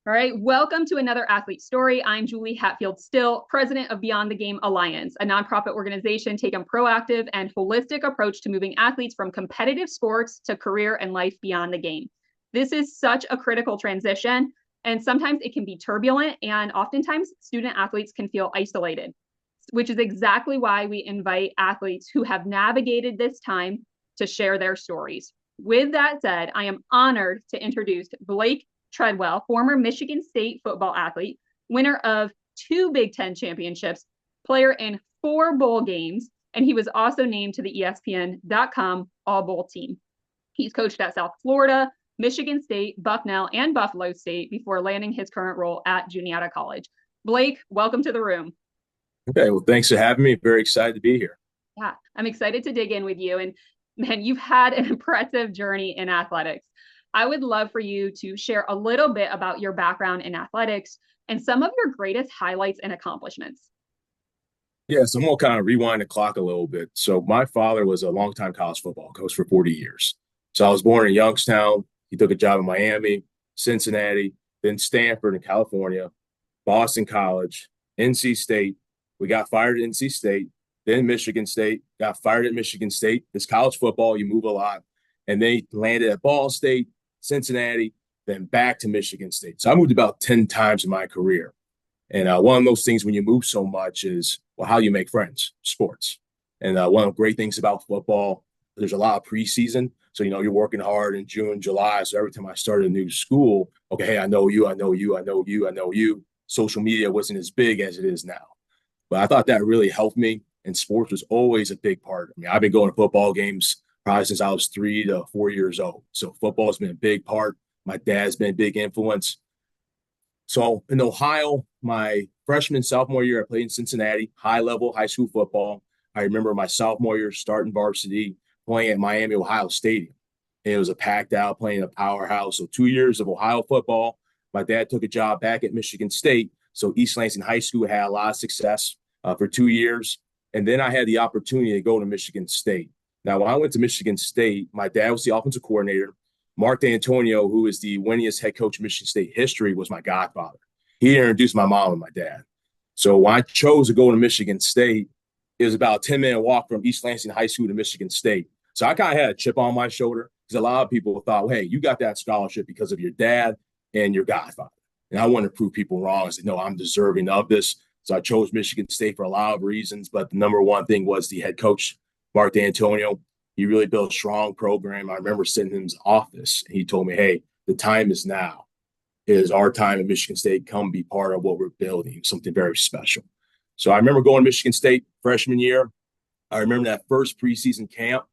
All right, welcome to another athlete story. I'm Julie Hatfield-Still, president of Beyond the Game Alliance, a nonprofit organization taking a proactive and holistic approach to moving athletes from competitive sports to career and life beyond the game. This is such a critical transition, and sometimes it can be turbulent, and oftentimes student athletes can feel isolated, which is exactly why we invite athletes who have navigated this time to share their stories. With that said, I am honored to introduce Blake Treadwell, former Michigan State football athlete, winner of 2 Big Ten championships, player in 4 bowl games, and he was also named to the ESPN.com All Bowl team. He's coached at South Florida, Michigan State, Bucknell, and Buffalo State before landing his current role at Juniata College. Blake, welcome to the room. Okay, well, thanks for having me. Very excited to be here. Yeah, I'm excited to dig in with you. And man, you've had an impressive journey in athletics. I would love for you to share a little bit about your background in athletics and some of your greatest highlights and accomplishments. Yeah, so I'm gonna kind of rewind the clock a little bit. So my father was a longtime college football coach for 40 years. So I was born in Youngstown. He took a job in Miami, Cincinnati, then Stanford in California, Boston College, NC State. We got fired at NC State, then Michigan State, got fired at Michigan State. It's college football, you move a lot. And then he landed at Ball State, Cincinnati, then back to Michigan State. So I moved about 10 times in my career. And one of those things when you move so much is, well, how you make friends, sports. And one of the great things about football, there's a lot of preseason. So, you're working hard in June, July. So every time I started a new school, okay, hey, I know you, I know you, I know you, I know you. Social media wasn't as big as it is now. But I thought that really helped me. And sports was always a big part. I mean, I've been going to football games probably since I was 3 to 4 years old. So football has been a big part. My dad's been a big influence. So in Ohio, my freshman, sophomore year, I played in Cincinnati, high level high school football. I remember my sophomore year starting varsity, playing at Miami Ohio Stadium. And it was a packed out, playing a powerhouse. So 2 years of Ohio football. My dad took a job back at Michigan State. So East Lansing High School had a lot of success for 2 years. And then I had the opportunity to go to Michigan State. Now, when I went to Michigan State, my dad was the offensive coordinator. Mark D'Antonio, who is the winningest head coach in Michigan State history, was my godfather. He introduced my mom and my dad. So when I chose to go to Michigan State, it was about a 10-minute walk from East Lansing High School to Michigan State. So I kind of had a chip on my shoulder because a lot of people thought, well, hey, you got that scholarship because of your dad and your godfather. And I wanted to prove people wrong. I said, no, I'm deserving of this. So I chose Michigan State for a lot of reasons. But the number one thing was the head coach, Mark D'Antonio. He really built a strong program. I remember sitting in his office and he told me, hey, the time is now. It is our time at Michigan State. Come be part of what we're building, something very special. So I remember going to Michigan State freshman year. I remember that first preseason camp.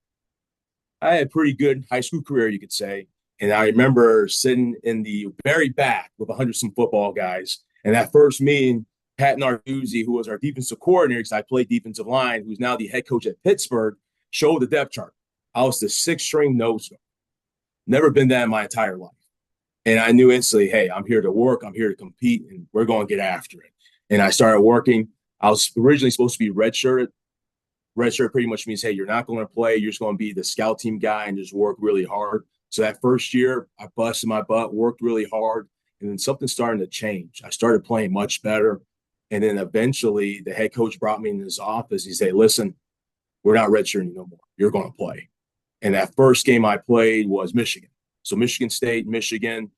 I had a pretty good high school career, you could say. And I remember sitting in the very back with 100 some football guys. And that first meeting, Pat Narduzzi, who was our defensive coordinator, because I played defensive line, who's now the head coach at Pittsburgh, showed the depth chart. I was the 6th string nose guard. Never been that in my entire life. And I knew instantly, hey, I'm here to work. I'm here to compete, and we're going to get after it. And I started working. I was originally supposed to be redshirted. Redshirt pretty much means, hey, you're not going to play. You're just going to be the scout team guy and just work really hard. So that first year, I busted my butt, worked really hard, and then something started to change. I started playing much better. And then eventually the head coach brought me in his office. He said, listen, we're not redshirting no more. You're going to play. And that first game I played was Michigan. So Michigan State, Michigan,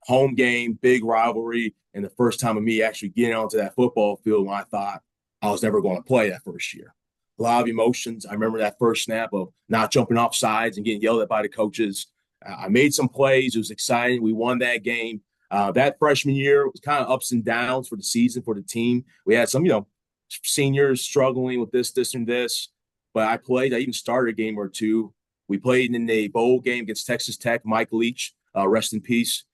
home game, big rivalry. And the first time of me actually getting onto that football field when I thought I was never going to play that first year. A lot of emotions. I remember that first snap of not jumping off sides and getting yelled at by the coaches. I made some plays. It was exciting. We won that game. That freshman year was kind of ups and downs for the season, for the team. We had some, seniors struggling with this, and this. But I played. I even started a game or two. We played in a bowl game against Texas Tech, Mike Leach, rest in peace.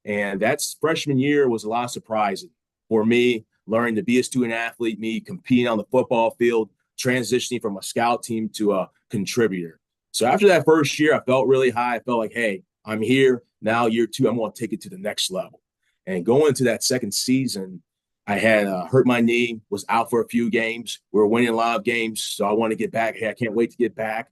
And that freshman year was a lot surprising for me, learning to be a student athlete, me competing on the football field, transitioning from a scout team to a contributor. So after that first year, I felt really high. I felt like, hey, I'm here. Now year 2, I'm going to take it to the next level. And going into that second season, I had hurt my knee, was out for a few games. We were winning a lot of games, so I want to get back. Hey, I can't wait to get back,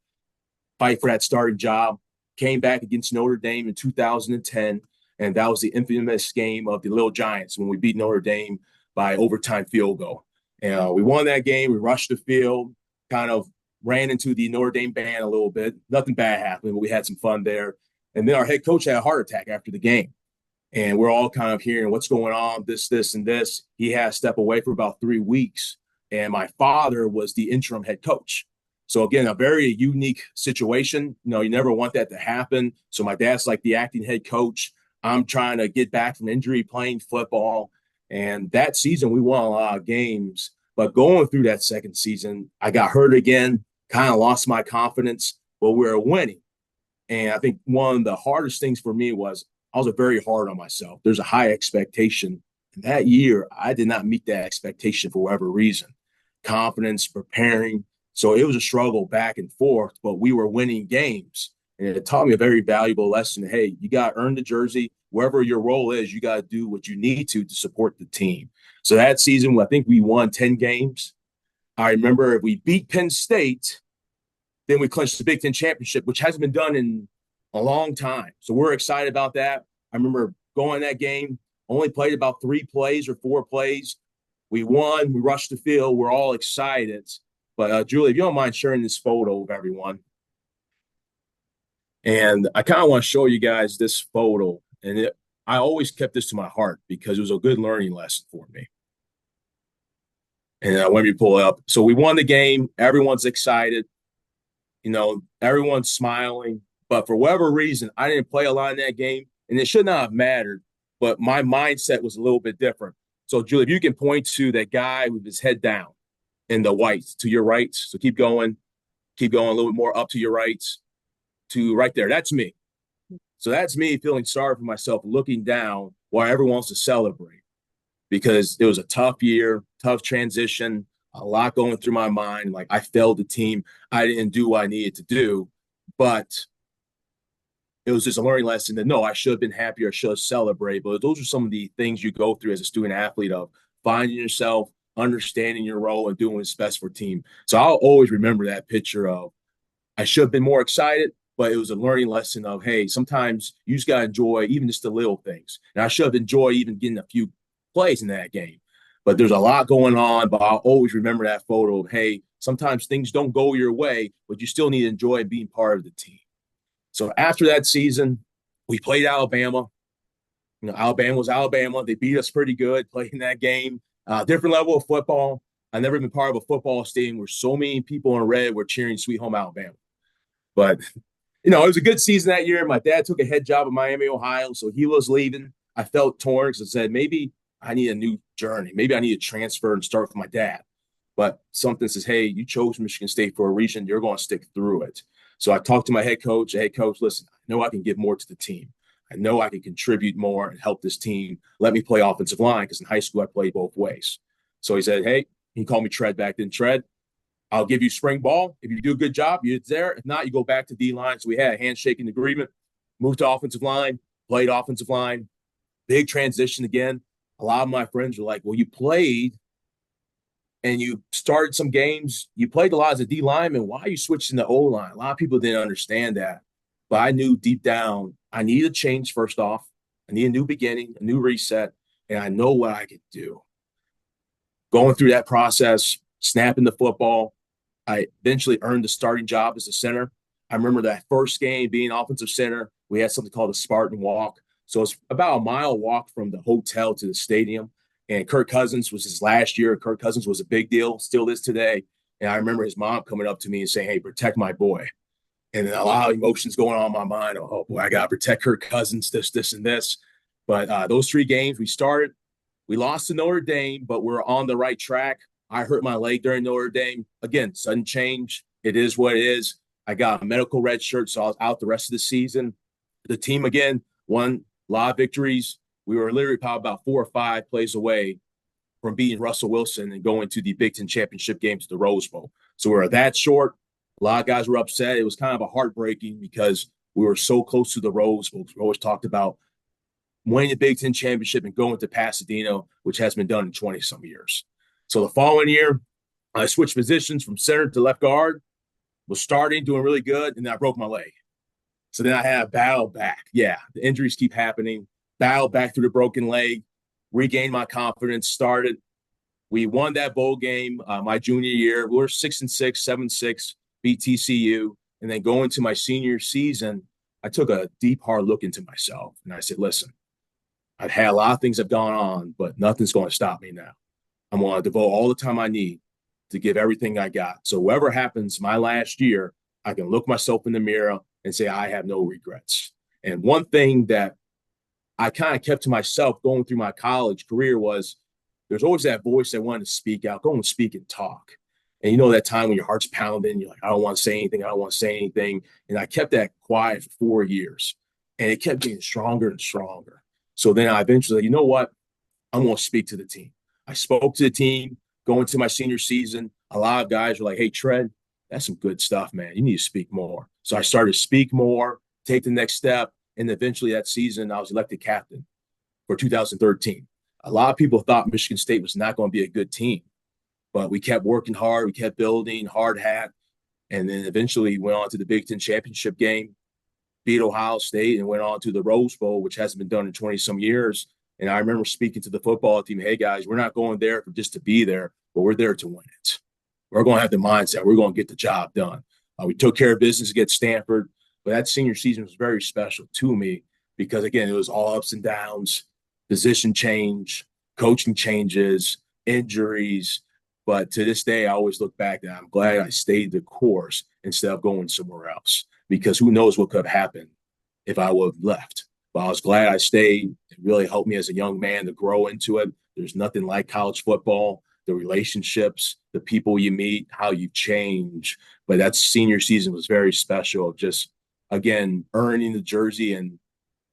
fight for that starting job. Came back against Notre Dame in 2010. And that was the infamous game of the Little Giants when we beat Notre Dame by overtime field goal. And we won that game. We rushed the field, kind of ran into the Notre Dame band a little bit. Nothing bad happened, but we had some fun there. And then our head coach had a heart attack after the game. And we're all kind of hearing what's going on, this, and this. He had to step away for about 3 weeks. And my father was the interim head coach. So again, a very unique situation. You never want that to happen. So my dad's like the acting head coach. I'm trying to get back from injury playing football. And that season, we won a lot of games. But going through that second season, I got hurt again, kind of lost my confidence, but we were winning. And I think one of the hardest things for me was I was very hard on myself. There's a high expectation. And that year, I did not meet that expectation for whatever reason. Confidence, preparing. So it was a struggle back and forth, but we were winning games. And it taught me a very valuable lesson. Hey, you got to earn the jersey. Wherever your role is, you got to do what you need to support the team. So that season, I think we won 10 games. I remember if we beat Penn State, then we clinched the Big Ten championship, which hasn't been done in a long time. So we're excited about that. I remember going that game, only played about 3 plays or 4 plays. We won. We rushed the field. We're all excited. But Julie, if you don't mind sharing this photo of everyone. And I kind of want to show you guys this photo. And I always kept this to my heart because it was a good learning lesson for me. And when we pull it up. So we won the game. Everyone's excited. Everyone's smiling. But for whatever reason, I didn't play a lot in that game. And it should not have mattered. But my mindset was a little bit different. So, Julie, if you can point to that guy with his head down in the white to your right. So keep going a little bit more up to your right to right there. That's me. So that's me feeling sorry for myself, looking down while everyone wants to celebrate because it was a tough year, tough transition, a lot going through my mind. Like I failed the team. I didn't do what I needed to do, but it was just a learning lesson that no, I should have been happier. I should have celebrated. But those are some of the things you go through as a student athlete of finding yourself, understanding your role, and doing what's best for team. So I'll always remember that picture of I should have been more excited, but it was a learning lesson of, hey, sometimes you just got to enjoy even just the little things. And I should have enjoyed even getting a few plays in that game. But there's a lot going on, but I'll always remember that photo of, hey, sometimes things don't go your way, but you still need to enjoy being part of the team. So after that season, we played Alabama. Alabama was Alabama. They beat us pretty good playing that game. Different level of football. I've never been part of a football stadium where so many people in red were cheering Sweet Home Alabama. But, it was a good season that year. My dad took a head job in Miami, Ohio, so he was leaving. I felt torn because I said, maybe I need a new journey. Maybe I need to transfer and start with my dad. But something says, hey, you chose Michigan State for a reason. You're going to stick through it. So I talked to my head coach. Hey, coach, listen, I know I can give more to the team. I know I can contribute more and help this team. Let me play offensive line because in high school I played both ways. So he said, hey, he called me Tread back then. Tread, I'll give you spring ball. If you do a good job, you're there. If not, you go back to D-line. So we had a handshaking agreement, moved to offensive line, played offensive line, big transition again. A lot of my friends were like, well, you played and you started some games. You played a lot as a D lineman. Why are you switching to O-line? A lot of people didn't understand that. But I knew deep down I needed a change first off. I need a new beginning, a new reset, and I know what I could do. Going through that process, snapping the football, I eventually earned the starting job as a center. I remember that first game being offensive center. We had something called a Spartan walk. So it's about a mile walk from the hotel to the stadium. And Kirk Cousins was his last year. Kirk Cousins was a big deal, still is today. And I remember his mom coming up to me and saying, hey, protect my boy. And then a lot of emotions going on in my mind. Oh, boy, I got to protect Kirk Cousins, this, and this. But those 3 games we started, we lost to Notre Dame, but we're on the right track. I hurt my leg during Notre Dame. Again, sudden change. It is what it is. I got a medical red shirt, so I was out the rest of the season. The team, again, won a lot of victories. We were literally probably about 4 or 5 plays away from beating Russell Wilson and going to the Big Ten championship game to the Rose Bowl. So we were that short. A lot of guys were upset. It was kind of a heartbreaking because we were so close to the Rose Bowl. We always talked about winning the Big Ten championship and going to Pasadena, which has been done in 20-some years. So the following year, I switched positions from center to left guard, was starting, doing really good, and then I broke my leg. So then I had a battle back. Yeah, the injuries keep happening. battled back through the broken leg, regained my confidence, started. We won that bowl game my junior year. We were 6-6, 7-6, beat TCU. And then going to my senior season, I took a deep, hard look into myself. And I said, listen, I've had a lot of things have gone on, but nothing's going to stop me now. I'm going to devote all the time I need to give everything I got. So whatever happens my last year, I can look myself in the mirror and say, I have no regrets. And one thing that I kind of kept to myself going through my college career was there's always that voice that wanted to speak out, go and speak and talk. And you know that time when your heart's pounding, you're like, I don't want to say anything. I don't want to say anything. And I kept that quiet for 4 years. And it kept getting stronger and stronger. So then I eventually, you know what? I'm going to speak to the team. I spoke to the team going to my senior season. A lot of guys were like, hey, Tread, that's some good stuff, man. You need to speak more. So I started to speak more, take the next step. And eventually that season, I was elected captain for 2013. A lot of people thought Michigan State was not going to be a good team, but we kept working hard. We kept building, hard hat. And then eventually went on to the Big Ten championship game, beat Ohio State, and went on to the Rose Bowl, which hasn't been done in 20-some years. And I remember speaking to the football team, hey, guys, we're not going there for just to be there, but we're there to win it. We're going to have the mindset. We're going to get the job done. We took care of business against Stanford, but that senior season was very special to me because, again, it was all ups and downs, position change, coaching changes, injuries. But to this day, I always look back and I'm glad I stayed the course instead of going somewhere else because who knows what could have happened if I would have left. But I was glad I stayed. It really helped me as a young man to grow into it. There's nothing like college football, the relationships, the people you meet, how you change. But that senior season was very special. Just, again, earning the jersey. And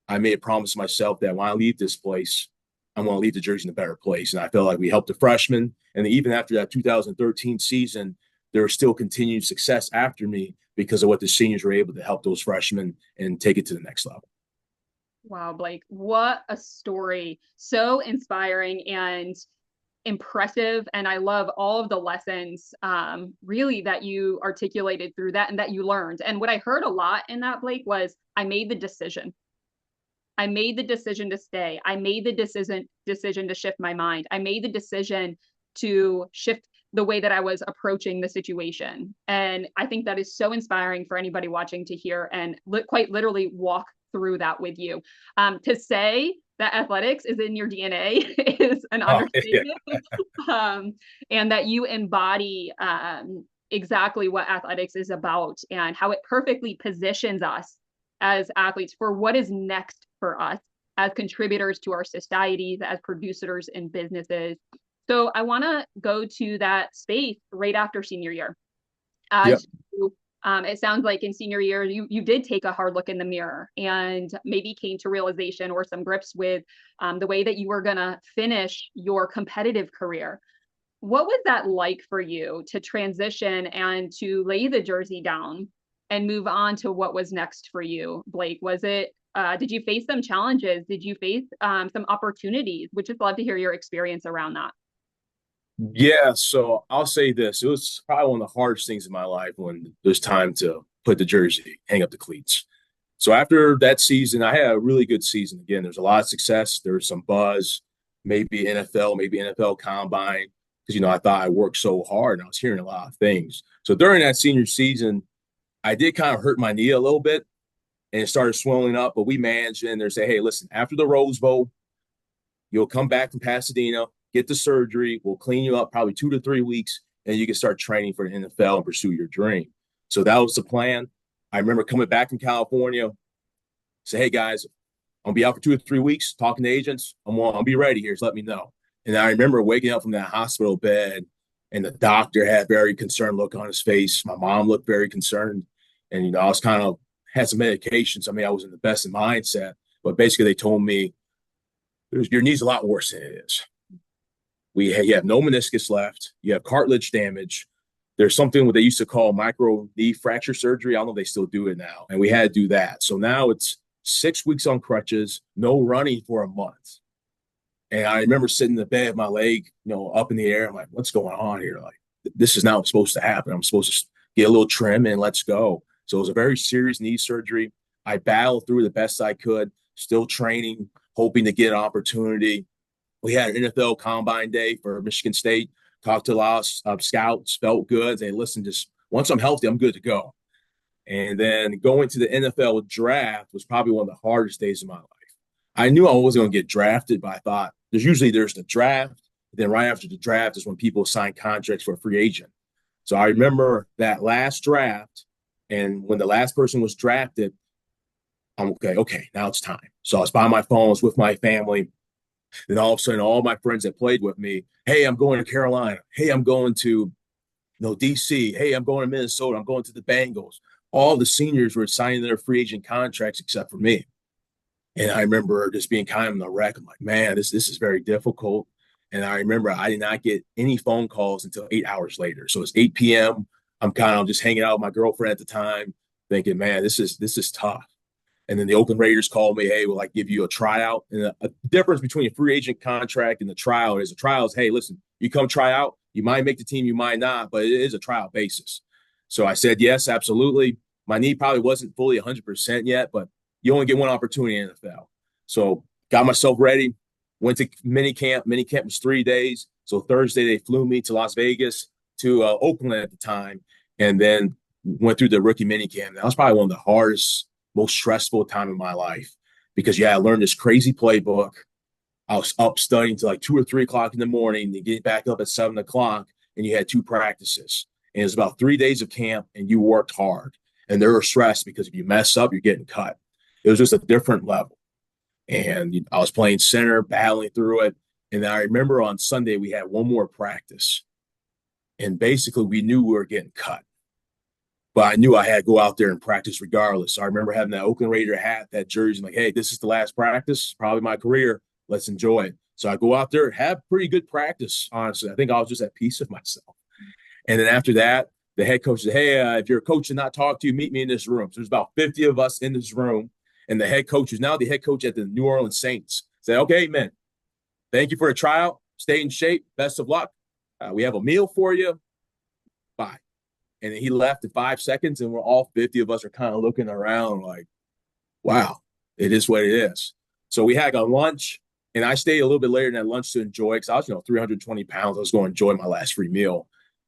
I made a promise to myself that when I leave this place, I'm going to leave the jersey in a better place. And I felt like we helped the freshmen. And even after that 2013 season, there was still continued success after me because of what the seniors were able to help those freshmen and take it to the next level. Wow, Blake, what a story. So inspiring and impressive. And I love all of the lessons really that you articulated through that and that you learned. And what I heard a lot in that, Blake, was I made the decision. I made the decision to stay. I made the decision to shift my mind. I made the decision to shift the way that I was approaching the situation. And I think that is so inspiring for anybody watching to hear and quite literally walk through that with you. To say that athletics is in your DNA is an understatement. And that you embody exactly what athletics is about and how it perfectly positions us as athletes for what is next for us as contributors to our societies, as producers in businesses. So I want to go to that space right after senior year. As it sounds like in senior year, you did take a hard look in the mirror and maybe came to realization or some grips with the way that you were going to finish your competitive career. What was that like for you to transition and to lay the jersey down and move on to what was next for you, Blake? Was it, did you face some challenges? Did you face some opportunities? Would just love to hear your experience around that. Yeah, so I'll say this. It was probably one of the hardest things in my life when it was time to put the jersey, hang up the cleats. So after that season, I had a really good season. Again, there's a lot of success. There was some buzz, maybe NFL, maybe NFL combine, because, I thought I worked so hard and I was hearing a lot of things. So during that senior season, I did kind of hurt my knee a little bit and it started swelling up, but we managed it and they say, hey, listen, after the Rose Bowl, you'll come back from Pasadena, get the surgery. We'll clean you up probably 2 to 3 weeks, and you can start training for the NFL and pursue your dream. So that was the plan. I remember coming back from California, say, hey, guys, I'm going to be out for 2 or 3 weeks, talking to agents. I'll be ready here. Just let me know. And I remember waking up from that hospital bed, and the doctor had a very concerned look on his face. My mom looked very concerned. And, I was kind of had some medications. I mean, I was in the best mindset. But basically, they told me, your knee's a lot worse than it is. You have no meniscus left. You have cartilage damage. There's something what they used to call micro knee fracture surgery. I don't know if they still do it now. And we had to do that. So now it's 6 weeks on crutches, no running for a month. And I remember sitting in the bed, my leg, up in the air. I'm like, what's going on here? Like, this is not supposed to happen. I'm supposed to get a little trim and let's go. So it was a very serious knee surgery. I battled through the best I could, still training hoping to get an opportunity. We had an NFL Combine Day for Michigan State. Talked to a lot of scouts, felt good. They listened, just once I'm healthy, I'm good to go. And then going to the NFL draft was probably one of the hardest days of my life. I knew I wasn't going to get drafted, but I thought there's the draft. Then right after the draft is when people sign contracts for a free agent. So I remember that last draft, and when the last person was drafted, I'm okay, now it's time. So I was by my phone, I was with my family. Then all of a sudden, all my friends that played with me, hey, I'm going to Carolina. Hey, I'm going to DC. Hey, I'm going to Minnesota. I'm going to the Bengals. All the seniors were signing their free agent contracts except for me. And I remember just being kind of in the wreck. I'm like, man, this is very difficult. And I remember I did not get any phone calls until 8 hours later. So it's 8 p.m. I'm kind of just hanging out with my girlfriend at the time, thinking, man, this is tough. And then the Oakland Raiders called me, hey, will I give you a tryout? And a difference between a free agent contract and the trial is hey, listen, you come try out, you might make the team, you might not, but it is a trial basis. So I said, yes, absolutely. My knee probably wasn't fully 100% yet, but you only get one opportunity in the NFL. So got myself ready, went to mini camp. Mini camp was 3 days. So Thursday, they flew me to Las Vegas, to Oakland at the time, and then went through the rookie mini camp. That was probably one of the hardest, most stressful time of my life because, I learned this crazy playbook. I was up studying till like 2 or 3 o'clock in the morning, then get back up at 7 o'clock, and you had 2 practices. And it was about 3 days of camp, and you worked hard. And they were stressed because if you mess up, you're getting cut. It was just a different level. And I was playing center, battling through it. And then I remember on Sunday, we had one more practice. And basically, we knew we were getting cut. But I knew I had to go out there and practice regardless. So I remember having that Oakland Raider hat, that jersey, like, hey, this is the last practice, probably my career. Let's enjoy it. So I go out there, have pretty good practice, honestly. I think I was just at peace with myself. And then after that, the head coach said, hey, if you're a coach and not talk to you, meet me in this room. So there's about 50 of us in this room. And the head coach, who's now the head coach at the New Orleans Saints, said, okay, man, thank you for a tryout. Stay in shape. Best of luck. We have a meal for you. Bye. And then he left in 5 seconds, and we're all 50 of us are kind of looking around like, wow, it is what it is. So we had a lunch, and I stayed a little bit later in that lunch to enjoy because I was, 320 pounds. I was going to enjoy my last free meal.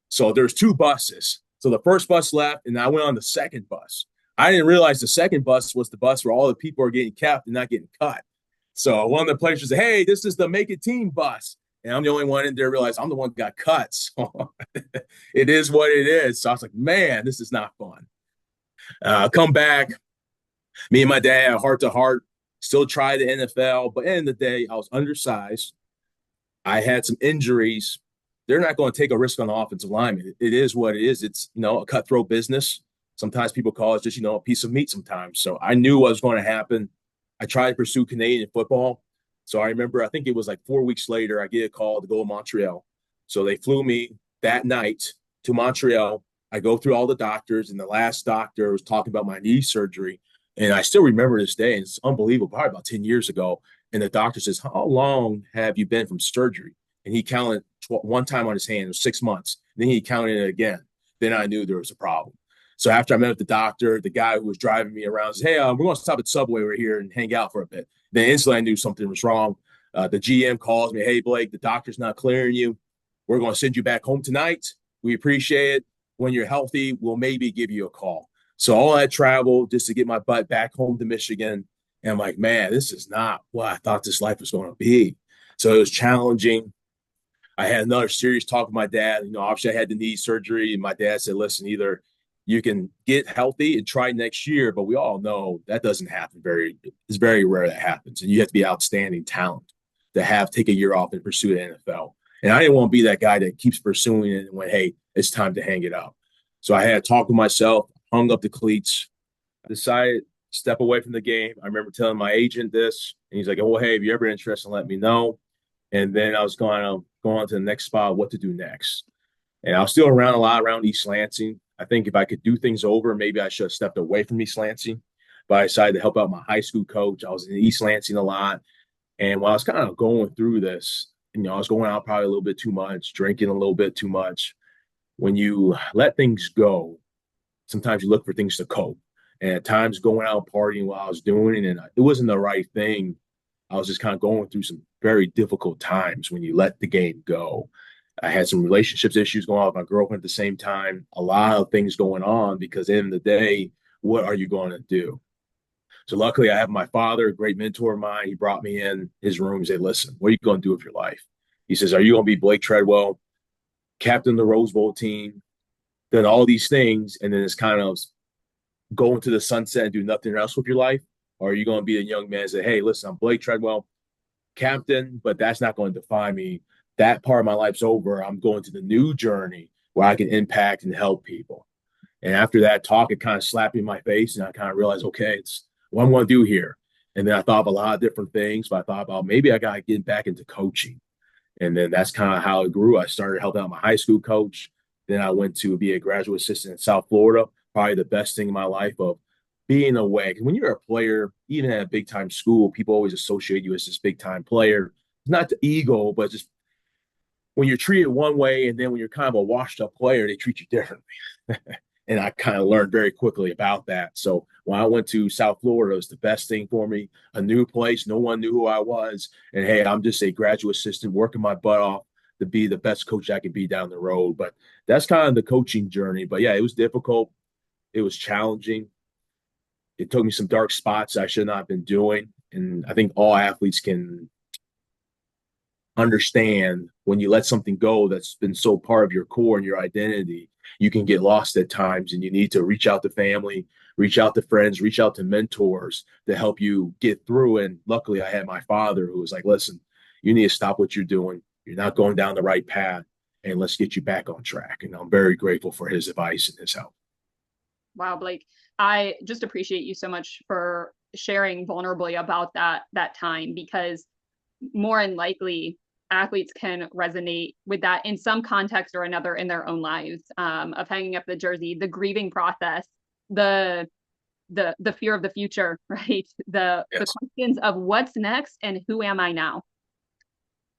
So there's 2 buses. So the first bus left, and I went on the second bus. I didn't realize the second bus was the bus where all the people are getting kept and not getting cut. So one of the players said, hey, this is the Make It Team bus. And I'm the only one in there realize I'm the one that got cut. So it is what it is. So I was like, man, this is not fun. Come back. Me and my dad, heart to heart, still try the NFL. But at the end of the day, I was undersized. I had some injuries. They're not going to take a risk on the offensive lineman. It is what it is. It's, a cutthroat business. Sometimes people call it just, a piece of meat sometimes. So I knew what was going to happen. I tried to pursue Canadian football. So I remember, I think it was like 4 weeks later, I get a call to go to Montreal. So they flew me that night to Montreal. I go through all the doctors, and the last doctor was talking about my knee surgery. And I still remember this day, and it's unbelievable, probably about 10 years ago. And the doctor says, how long have you been from surgery? And he counted one time on his hand, it was 6 months. And then he counted it again. Then I knew there was a problem. So after I met with the doctor, the guy who was driving me around said, hey, we're going to stop at Subway over here and hang out for a bit. Then instantly I knew something was wrong. The GM calls me, hey, Blake, the doctor's not clearing you. We're going to send you back home tonight. We appreciate it. When you're healthy, we'll maybe give you a call. So all that travel just to get my butt back home to Michigan. And I'm like, man, this is not what I thought this life was going to be. So it was challenging. I had another serious talk with my dad. Obviously I had the knee surgery. And my dad said, listen, either you can get healthy and try next year, but we all know that doesn't happen. It's very rare that happens. And you have to be outstanding talent to take a year off and pursue the NFL. And I didn't want to be that guy that keeps pursuing it and went, hey, it's time to hang it up. So I had to talk with myself, hung up the cleats, decided to step away from the game. I remember telling my agent this, and he's like, oh, hey, if you're ever interested, let me know. And then I was going on to the next spot, what to do next. And I was still around a lot around East Lansing. I think if I could do things over, maybe I should have stepped away from East Lansing. But I decided to help out my high school coach. I was in East Lansing a lot. And while I was kind of going through this, I was going out probably a little bit too much, drinking a little bit too much. When you let things go, sometimes you look for things to cope. And at times going out partying while I was doing it, and it wasn't the right thing. I was just kind of going through some very difficult times when you let the game go. I had some relationships issues going on with my girlfriend at the same time, a lot of things going on because at the end of the day, what are you going to do? So luckily, I have my father, a great mentor of mine. He brought me in his room. He said, listen, what are you going to do with your life? He says, are you going to be Blake Treadwell, captain of the Rose Bowl team, done all these things, and then it's kind of go into the sunset and do nothing else with your life? Or are you going to be a young man and say, hey, listen, I'm Blake Treadwell, captain, but that's not going to define me. That part of my life's over. I'm going to the new journey where I can impact and help people. And after that talk, it kind of slapped me in my face, and I kind of realized, okay, it's what I'm going to do here. And then I thought of a lot of different things, but I thought about maybe I got to get back into coaching. And then that's kind of how it grew. I started helping out my high school coach. Then I went to be a graduate assistant in South Florida, probably the best thing in my life of being away. When you're a player, even at a big time school, people always associate you as this big time player. It's not the ego, but just when you're treated one way and then when you're kind of a washed up player, they treat you differently. And I kind of learned very quickly about that. So when I went to South Florida, it was the best thing for me. A new place, no one knew who I was. And hey, I'm just a graduate assistant working my butt off to be the best coach I can be down the road. But that's kind of the coaching journey. But yeah, it was difficult. It was challenging. It took me some dark spots I should not have been doing. And I think all athletes can understand when you let something go that's been so part of your core and your identity, you can get lost at times and you need to reach out to family, reach out to friends, reach out to mentors to help you get through. And luckily, I had my father who was like, listen, you need to stop what you're doing. You're not going down the right path, and let's get you back on track. And I'm very grateful for his advice and his help. Wow, Blake, I just appreciate you so much for sharing vulnerably about that time, because more than likely athletes can resonate with that in some context or another in their own lives, of hanging up the jersey, the grieving process, the fear of the future, right? The Yes. questions of what's next and who am I now,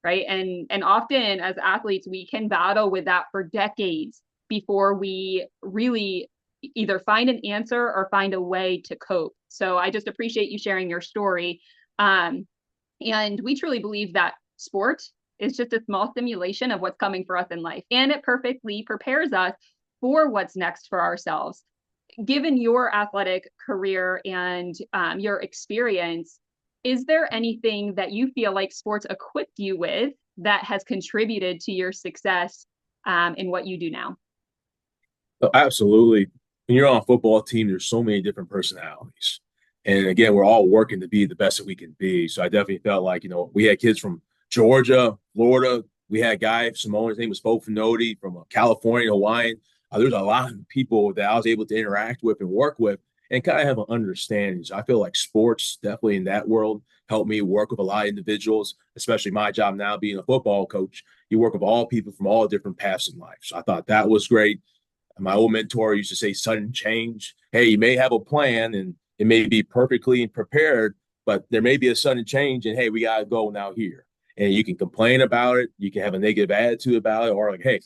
right? And often as athletes, we can battle with that for decades before we really either find an answer or find a way to cope. So I just appreciate you sharing your story. And we truly believe that sport is just a small simulation of what's coming for us in life, and it perfectly prepares us for what's next for ourselves. Given your athletic career and your experience, is there anything that you feel like sports equipped you with that has contributed to your success in what you do now? Oh, absolutely. When you're on a football team, there's so many different personalities. And again, we're all working to be the best that we can be. So I definitely felt like, we had kids from Georgia, Florida. We had a guy, Simone, his name was Bo Finodi from California, Hawaiian. There's a lot of people that I was able to interact with and work with and kind of have an understanding. So I feel like sports, definitely in that world, helped me work with a lot of individuals, especially my job now being a football coach. You work with all people from all different paths in life. So I thought that was great. My old mentor used to say sudden change. Hey, you may have a plan and it may be perfectly prepared, but there may be a sudden change and hey, we got to go now here. And you can complain about it. You can have a negative attitude about it, or like, hey,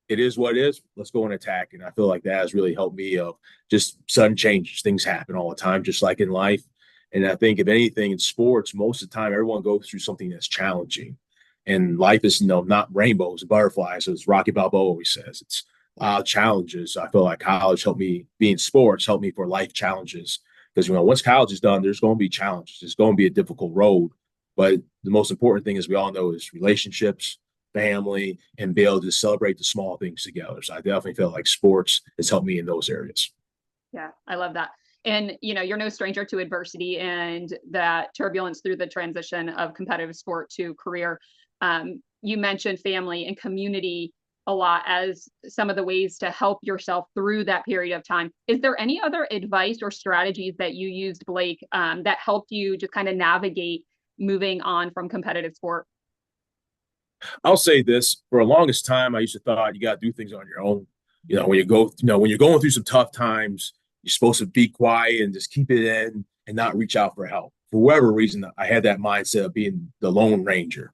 it is what it is. Let's go and attack. And I feel like that has really helped me of just sudden changes. Things happen all the time, just like in life. And I think if anything in sports, most of the time, everyone goes through something that's challenging. And life is, not rainbows and butterflies, as Rocky Balboa always says. It's challenges. I feel like college helped me, being sports helped me for life challenges. Because once college is done, there's going to be challenges. It's going to be a difficult road. But the most important thing, as we all know, is relationships, family, and be able to celebrate the small things together. So I definitely feel like sports has helped me in those areas. Yeah, I love that. And you're no stranger to adversity and that turbulence through the transition of competitive sport to career. You mentioned family and community a lot as some of the ways to help yourself through that period of time. Is there any other advice or strategies that you used, Blake, that helped you just kind of navigate moving on from competitive sport? I'll say this: for the longest time, I used to thought you got to do things on your own. When you're going through some tough times, you're supposed to be quiet and just keep it in and not reach out for help. For whatever reason, I had that mindset of being the lone ranger.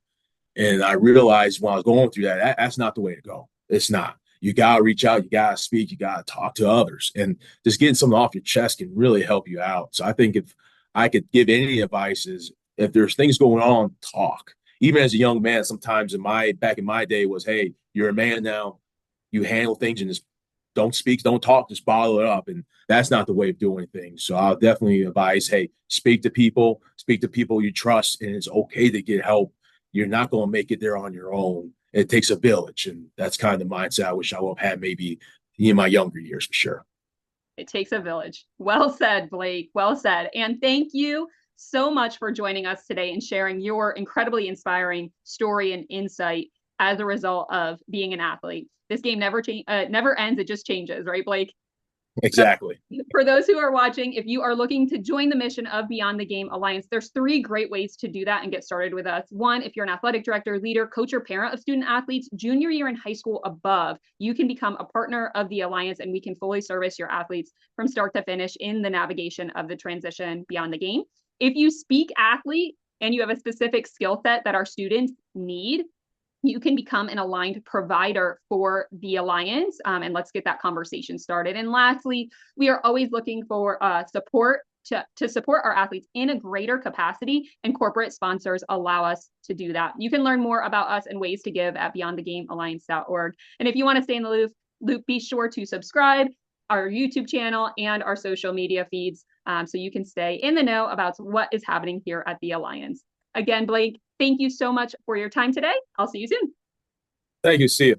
And I realized when I was going through that's not the way to go. It's not. You got to reach out. You got to speak. You got to talk to others. And just getting something off your chest can really help you out. So I think if I could give any advice is If there's things going on, talk. Even as a young man, sometimes back in my day was, hey, you're a man now. You handle things and just don't speak, don't talk, just bottle it up. And that's not the way of doing things. So I'll definitely advise, hey, speak to people you trust, and it's okay to get help. You're not going to make it there on your own. It takes a village. And that's kind of the mindset I wish I would have had maybe in my younger years for sure. It takes a village. Well said, Blake. Well said. And thank you so much for joining us today and sharing your incredibly inspiring story and insight as a result of being an athlete. This game never ends. It just changes, right, Blake? Exactly. For those who are watching, if you are looking to join the mission of Beyond the Game Alliance, there's 3 great ways to do that and get started with us. 1, if you're an athletic director, leader, coach, or parent of student athletes, junior year in high school above, you can become a partner of the Alliance, and we can fully service your athletes from start to finish in the navigation of the transition beyond the game. If you speak athlete and you have a specific skill set that our students need, you can become an aligned provider for the Alliance. And let's get that conversation started. And lastly, we are always looking for support to support our athletes in a greater capacity, and corporate sponsors allow us to do that. You can learn more about us and ways to give at beyondthegamealliance.org. And if you want to stay in the loop, be sure to subscribe our YouTube channel and our social media feeds so you can stay in the know about what is happening here at the Alliance. Again, Blake, thank you so much for your time today. I'll see you soon. Thank you. See you.